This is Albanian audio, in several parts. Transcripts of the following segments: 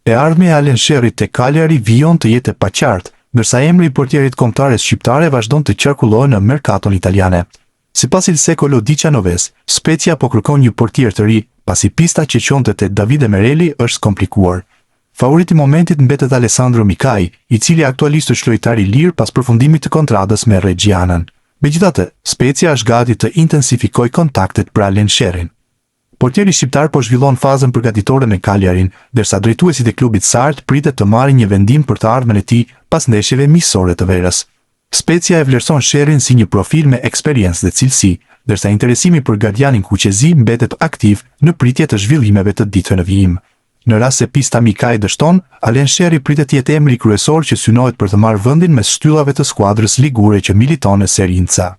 E ardhmja e Alan Shearit te Cagliari vijon të jetë e paqartë, ndërsa emri i portierit kombëtares shqiptare vazhdon të qarkullojë në merkaton italiane. Sipas Il Secolo XIX, Spezia po kërkon një portier të ri, pasi pista që qonte te Davide Merelli është komplikuar. Favoriti i momentit mbetet Alessandro Mikai, i cili aktualisht është lojtar i lirë pas përfundimit të kontratës me Reggianën. Megjithatë, Spezia është gati të intensifikojë kontaktet për Alan Shearin. Portieri shqiptar po zhvillon fazën përgatitore me Cagliarin, ndërsa drejtuesit e klubit sart pritet të marrin një vendim për të ardhmen e tij pas ndeshjeve miqësore të verës. Specia e vlerëson Shearin si një profil me eksperiencë dhe cilësi, ndërsa interesimi për gardianin kuqezi mbetet aktiv në pritje të zhvillimeve të ditëve në vijim. Në rast se pista Mikai dështon, Alan Sheari pritet të jetë emri kryesor që synohet për të marrë vendin mes shtyllave të skuadrës ligure që militon në Serie A.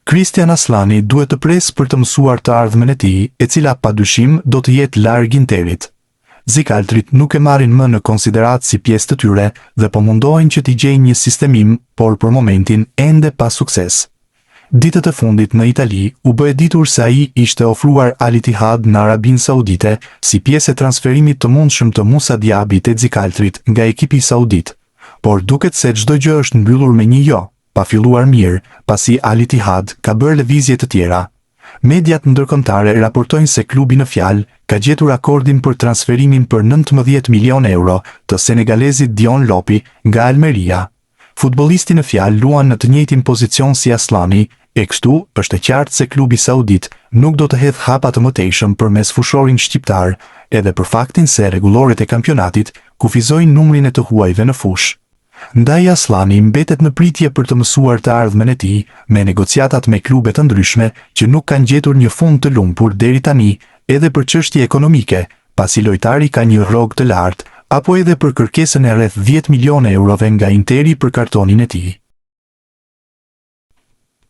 Christian Aslani duhet të presë për të mësuar të ardhmen e tij, e cila padyshim do të jetë larg Interit. Zikaltrit nuk e marrin më në konsiderat si pjesë të tyre dhe po mundohen që t'i gjejnë një sistemim, por për momentin ende pa sukses. Ditët e fundit në Itali u bë e ditur se ai ishte ofruar Al Ittihad në Arabinë Saudite si pjesë e transferimit të mundshëm të Musa Diaby te Zikaltrit nga ekipi saudit, por duket se çdo gjë është mbyllur me një jo. Pa filluar mirë, pasi Al Ittihad ka bërë lëvizje të tjera. Mediat ndërkombëtare raportojnë se klubi në fjalë ka gjetur akordin për transferimin për 19 milion euro të senegalezit Dion Lopi nga Almeria. Futbollisti në fjalë luan në të njëjtin pozicion si Aslani, e kështu është e qartë se klubi saudit nuk do të hedhë hapa të mëtejshëm përmes fushorin shqiptar, edhe për faktin se rregulloret e kampionatit kufizojnë numrin e të huajve në fush. Ndaj Aslani mbetet në pritje për të mësuar të ardhmen e tij me negociatat me klube të ndryshme që nuk kanë gjetur një fund të lumpur deri tani, edhe për çështje ekonomike, pasi lojtari ka një rrogë të lartë, apo edhe për kërkesën e rreth 10 milionë eurove nga Interi për kartonin e tij.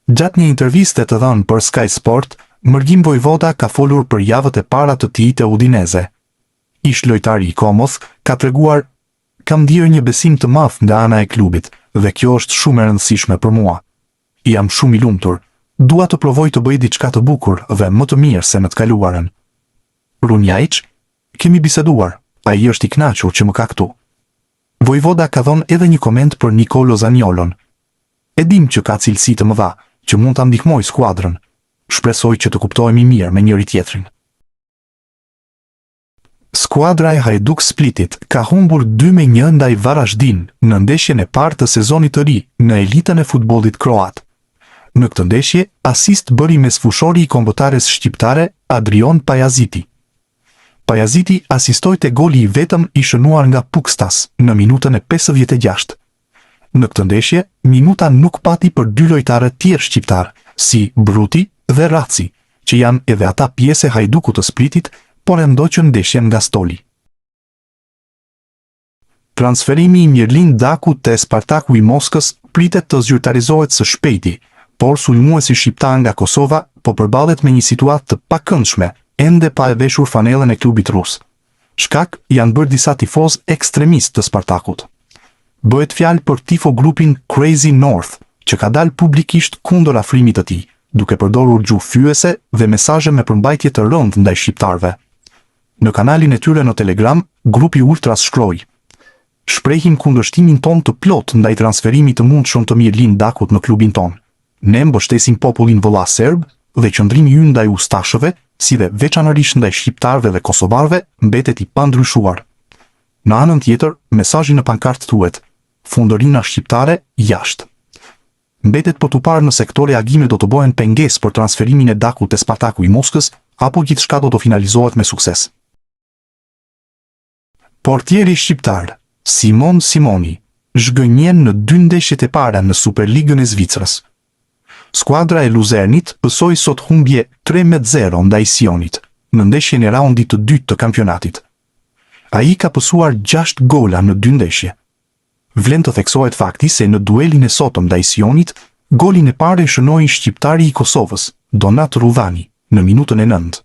Gjatë një interviste të dhënë për Sky Sport, Mërgim Vojvoda ka folur për javët e para të tij te Udinese. Ish lojtari i Komos ka treguar: "Kam ndjerë një besim të madh nga ana e klubit dhe kjo është shumë e rëndësishme për mua. Jam shumë i lumtur. Dua të provoj të bëj diçka të bukur dhe më të mirë se në të kaluarën." Runjaic, kemi biseduar, ai është i kënaqur që më ka këtu. Vojvoda ka dhënë edhe një koment për Nicolo Zaniolon. "E dim që ka cilësi të mëdha, që mund ta ndihmoj skuadrën. Shpresoj që të kuptohemi mirë me njëri tjetrin." Skuadra e Hajduk Splitit ka humbur 2-1 ndaj Varaždin në ndeshjen e parë të sezonit të ri në elitën e futbollit kroat. Në këtë ndeshje, asist bëri mes fushori i kombëtares shqiptare Adrion Pajaziti. Pajaziti asistoi te goli i vetëm i shënuar nga Pukstas në minutën e 56. Në këtë ndeshje, minuta nuk pati për dy lojtarë tjerë shqiptar, si Bruti dhe Raci, që janë edhe ata pjesë e Hajdukut të Splitit, por e ndoqën ndeshjen nga stoli. Transferimi i Mirlin Daku te Spartaku i Moskës pritet të zyrtarizohet së shpejti, por sulmuesi shqiptar nga Kosova po përballet me një situatë të pakëndshme, ende pa e veshur fanellën e klubit rus. Shkak janë bërë disa tifoz ekstremist të Spartakut. Bëhet fjalë për tifo grupin Crazy North, që ka dalë publikisht kundër afrimit të tij, duke përdorur gjuhë fyese dhe mesazhe me përmbajtje të rëndë ndaj shqiptarëve. Në kanalin e tyre në Telegram, grupi Ultras shkroi: "Shprehim kundërshtimin ton të plot ndaj transferimit të mundshëm të Mirlin Dakut në klubin ton. Ne mbështesim popullin vëlla serb dhe qëndrimi ynë ndaj ustashëve, si dhe veçanërisht ndaj shqiptarëve dhe kosovarëve, mbetet i pandryshuar." Në anën tjetër, mesazhi në pankartë thuhet: "Fundërina shqiptare jashtë." Mbetet për t'u parë nëse këto reagime do të bëhen pengesë për transferimin e Dakut te Spartaku i Moskës, apo gjithçka do të finalizohet me sukses. Portieri shqiptar Simon Simoni zhgënjen në 2 ndeshjet e para në Superligën e Zvicrës. Skuadra e Luzernit pësoi sot humbje 3-0 ndaj Sionit në ndeshjen e raundit të dytë të kampionatit. Ai ka pësuar 6 gola në 2 ndeshje. Vlen të theksohet fakti se në duelin e sotëm ndaj Sionit, golin e parë e shënoi shqiptari i Kosovës, Donat Rudhani, në minutën e 9.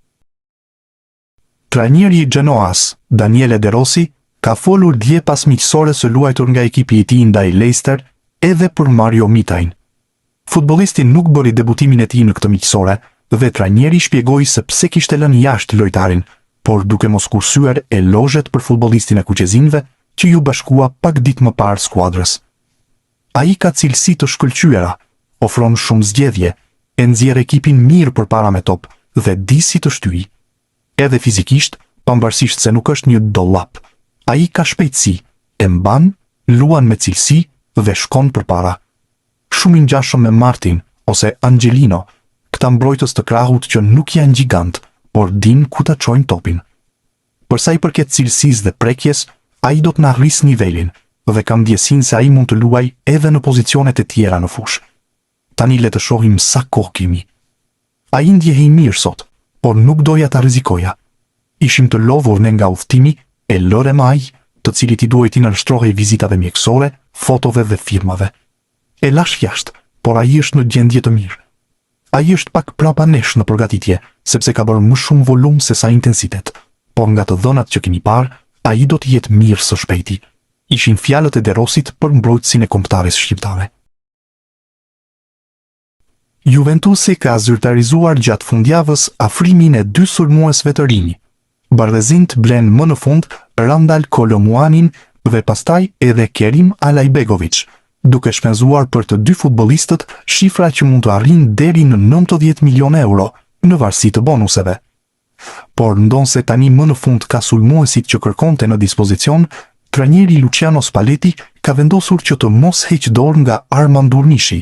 Trajneri i Genoas, Daniele De Rossi, ka folur dje pas miqësore së luajtur nga ekipi i tij ndaj Leicester, edhe për Mario Mitajn. Futbollisti nuk bëri debutimin e tij në këtë miqësore dhe trajneri shpjegoi se pse kishte lënë jashtë lojtarin, por duke mos kursyer elozhet për futbollistin e kuqezinëve që ju bashkua pak ditë më parë skuadrës. Ai ka cilësi të shkëlqyera, ofron shumë zgjedhje, e nxjerr ekipin mirë përpara me top dhe di si të shtyjë. Edhe fizikisht, pavarësisht se nuk është një dollap, ai ka shpejtësi, e mban, luan me cilësi dhe shkon përpara. Shumë i ngjashëm me Martin ose Angelino, këta mbrojtës të krahut që nuk janë gjigant, por din ku ta çojnë topin. Për sa i përket cilësisë dhe prekjes, ai do të na rrisë nivelin dhe kam ndjesinë se ai mund të luajë edhe në pozicionet e tjera në fushë. Tani le të shohim sa kohë kemi. Ai ndjehej mirë sot, por nuk doja ta rrezikoja. Ishim të lodhur ne nga udhtimi e lore maj, të cilit i duhet i nënshtrohej vizitave mjekësore, fotove dhe firmave. E lash jashtë, por ai është në gjendje të mirë. Ai është pak prapa nesh në përgatitje, sepse ka bërë më shumë volum se sa intensitet, por nga të dhënat që kemi parë, ai do të jetë mirë së shpejti. Ishin fjalët e De Rosit për mbrojtësin e kombëtares shqiptare. Juventusi ka zyrtarizuar gjatë fundjavës afrimin e 2 sulmuesve të rinj. Bardhëzint blen më në fund Randal Kolomuanin dhe pastaj edhe Kerim Alajbegovic, duke shpenzuar për të 2 futbollistët shifra që mund të arrijnë deri në 90 milionë euro në varësi të bonuseve. Por ndonse tani më në fund ka sulmuesit që kërkonte në dispozicion, trajneri Luciano Spalletti ka vendosur që të mos heqë dorë nga Armand Durnishi,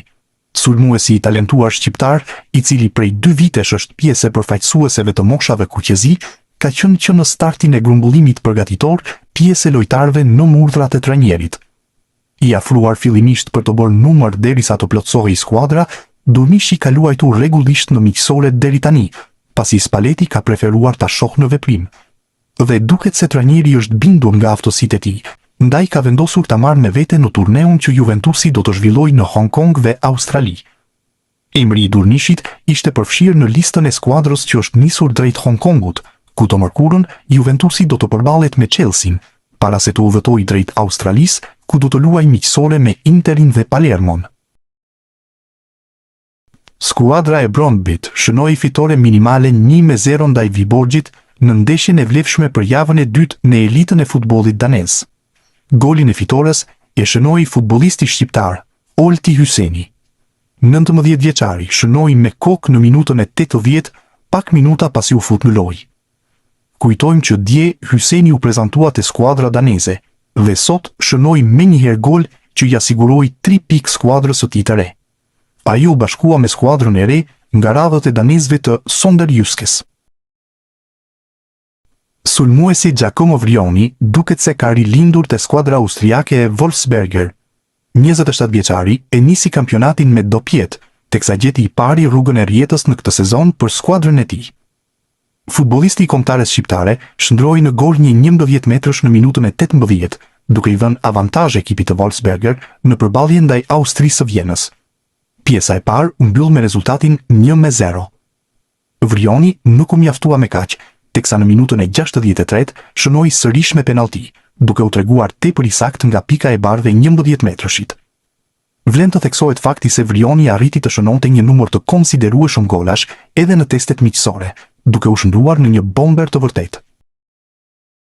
sulmuesi i talentuar shqiptar, i cili prej 2 vitesh është pjesë e përfaqësueseve të moshave kuqezi, ka qenë që në startin e grumbullimit përgatitor pjesë e lojtarëve në urdhrat e trajnerit. I afruar fillimisht për të bërë numër derisa të plotësohej skuadra, Durnishi ka luajtur rregullisht në miqësore deri tani, pasi Spalletti ka preferuar ta shohë në veprim. Dhe duket se trajneri është bindur nga aftësitë e tij, ndaj ka vendosur ta marrë me vete në turneun që Juventusi do të zhvillojë në Hong Kong dhe Australi. Emri i Durnishit ishte përfshirë në listën e skuadrës që është nisur drejt Hong Kongut, ku të mërkurën Juventusi do të përballet me Chelsea, para se të udhëtojë drejt Australisë, ku do të luajë miqësore me Interin dhe Palermon. Skuadra e Brøndbyt shënoi fitore minimale 1-0 ndaj Viborgjit në ndeshjen e vlefshme për javën e dytë në elitën e futbollit danez. Golin e fitores e shënoi futbollisti shqiptar Olti Hyseni. 19 vjeçari shënoi me kokë në minutën e 80, pak minuta pasi u fut në lojë. Kujtojmë që dje Hyseni u prezantua te skuadra daneze dhe sot shënoi menjëherë gol që ja siguroi 3 pikë skuadrës së tij të re. Ai u bashkua me skuadrën e re nga radhët e danezëve të Sonderjyskes. Sulmuesi Giacomo Vrioni duket se ka rilindur te skuadra austriake e Wolfsberger. 27 vjeçari e nisi kampionatin me dopjet, teksa gjeti i pari rrugën e rjetës në këtë sezon për skuadrën e tij. Futbollisti i kombëtares shqiptare shndroi në gol një 11 metrësh në minutën e 18, duke i dhënë avantazh ekipit të Wolfsberger në përballje ndaj Austrisë së Vjenës. Pjesa e parë u mbyll me rezultatin 1-0. Vrioni nuk u mjaftua me kaq, teksa në minutën e 63 shënoi sërish me penallti, duke u treguar tepër i saktë nga pika e bardhë e 11 metrëshit. Vlen të theksohet fakti se Vrioni arriti të shënonte një numër të konsiderueshëm golash edhe në testet miqësore, duke u shndruar në një bomber të vërtetë.